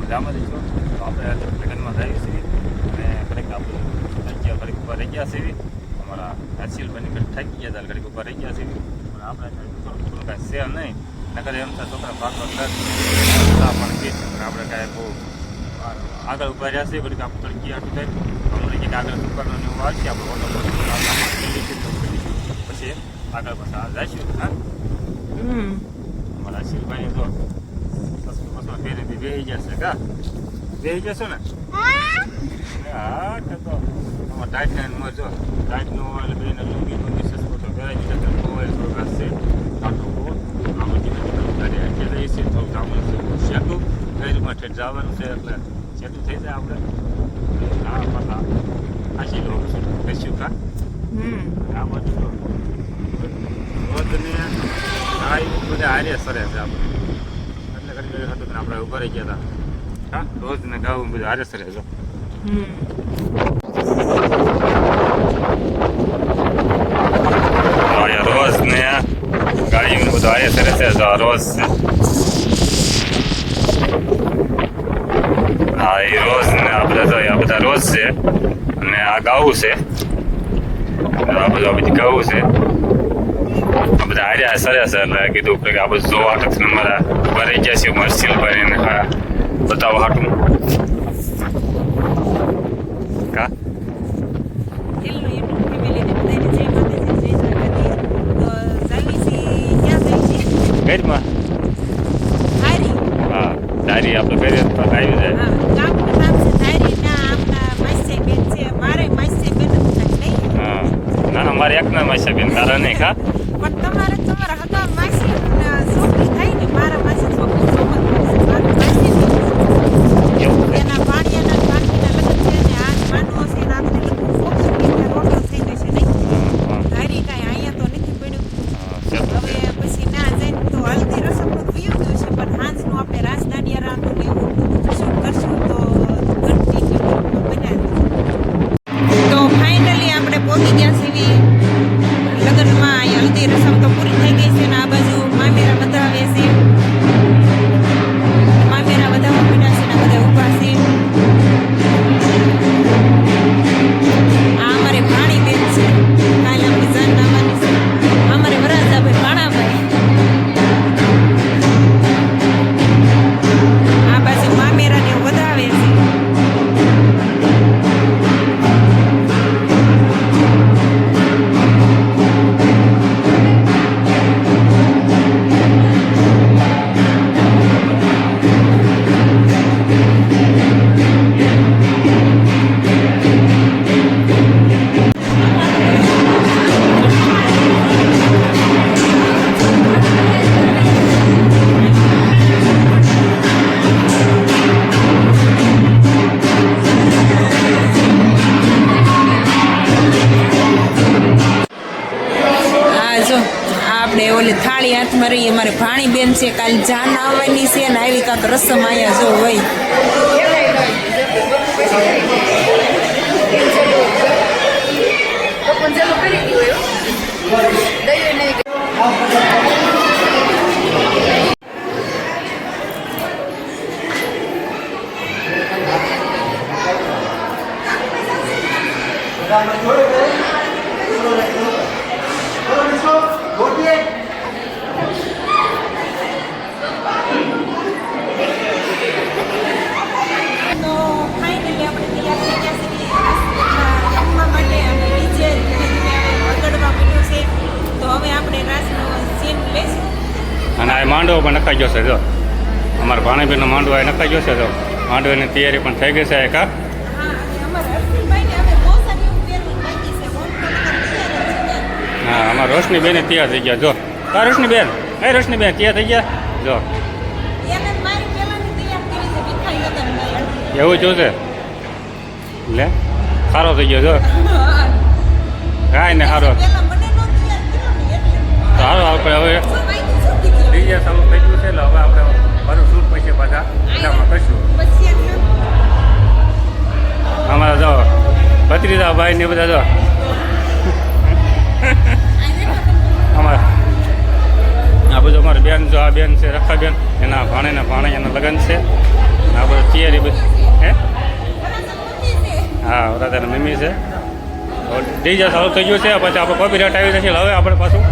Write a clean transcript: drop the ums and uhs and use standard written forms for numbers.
મજામાં રહીશું. તો આપણે લગ્નમાં જઈએ છીએ અને ઘડીક આપણે ઘડીક ઉપર રહી ગયા છીએ. અમારા હર્ષિલભાઈની ઘડીક થાકી ગયા હતા, ઘડીક ઉપર રહી ગયા છીએ. અને આપણે થોડું કાંઈ છે નહીં, નકર એમ થાય છોકરા ભાગ પણ કે આપણે કાંઈ બહુ આગળ ઉભા રહ્યા છીએ. ઘડીક આપણે થોડીક આટલું થાય અમને કંઈક આગળ દુકાનનો એવું આવશે, આપણે ઓટો પછી આગળ પાછા જઈશું. હા અમારા હર્ષિલભાઈ તો બસમાં ફેરીથી બેસી જશે. કા બેસી જશો ને? હા તો અમારા ટાઈટને જો ટાઈટનો એટલે બેને લુંગી લુંગી સસ્તો તો પહેરાઈ દીધા તો બહુ પ્રોગ્રાસ છે. આટલું બહુ આમાં ગાડી અટકી રહી છે, થોડુંક આમાં સેટું ફેરીમાં ઠેઠ જવાનું છે એટલે સેટું થઈ જાય આપણે. હા પાછા આશી લો બેસ્યું. કા આ બધું રોજને આ બધા હારે સરે છે આપણે એટલે ઘડી હતું ને આપણે ઉભા રહી ગયા હતા. હા રોજ ને ગાવું બધું હારે સરે છે. રોજ ને ગાડી બધું હારે સરે છે. રોજ હા એ રોજ ને આ બધા રોજ છે અને આ ગાવું છે. આ બધી ગાવું છે. આ બધા હાર્યા સરે છે એટલે કીધું કે આ બધું જોવા હાટું મારા ભરાઈ ગયા છે. હર્ષિલભાઈ ને હા બતાવો હાટું. કા ઘરમાં હા ડાયરી આપણે ઘરે આવી જાય. હા ના ના મારે એક ના માસી બેન તારા નહીં. કા પણ તમારે તમારા હતા માસી છોકરી થાય ને મારા માસી છોકરી એના પાણીના લગ્ન છે ને આજ માંડવો છે ને આપણે રોટો થઈ જશે નહીં. ધારી કાંઈ અહીંયા તો નથી પડ્યું. હવે પછી ના જઈને તો હલ્દી રસમનું પીયું ગયું છે પણ હાંજનું આપણે રાસ દાંડિયા રાંધું ને એવું શું કરશું તો ઘંટી બનાવી. તો ફાઇનલી આપણે પહોંચી ગયા છીએ લગ્નમાં. હલ્દી રસમ તો પૂરી થઈ ગઈ છે ને આ બાજુ મામેરા વધાવે છે. મામેરા વધાવવા મીઠા છે ને બધા ઊભા છે. આ અમારે ભાણી બેન છે, કાલે આપણે જાન આવવાની છે. અમારે વરાજાભાઈ ભાણાભાઈ. આ બાજુ મામેરાને વધાવે છે. આપણે ઓલી થાળી હાથમાં રહી અમારે ભાણી બેન છે, કાલે જાન આવવાની છે ને આવી કાંક રસમ આયા જો હોય. અને આ માંડવો પણ નખાઈ ગયો છે. જો અમારા ભાણેબેનનો માંડવો એ નખાઈ ગયો છે. જો માંડવાની તૈયારી પણ થઈ ગઈ છે. કા હા અમારા રોશની બેન તૈયાર થઈ ગયા. જો કા રોશની બેન રોશની બેન તૈયાર થઈ ગયા. જો એવું જોશે લે સારો થઈ ગયો. જો કાંઈ ને સારો સારો આપણે હવે ડીજે ચાલુ થઈ ગયું છે એટલે હવે આપણે મારું શૂટ પછી બધા એટલામાં કરીશું. અમારા જો ભત્રીજા ભાઈ ને બધા જો અમારા આ બધું અમારી બેન જો આ બેન છે રખાબેન એના ભાણેના ભાણેયાના લગ્ન છે. આ બધું તૈયારી બધી હે હા વરાદાના મમ્મી છે ડીજે ચાલુ થઈ ગયું છે પછી આપણે કોપીરાઇટ આવી જશે હવે આપણે પાછું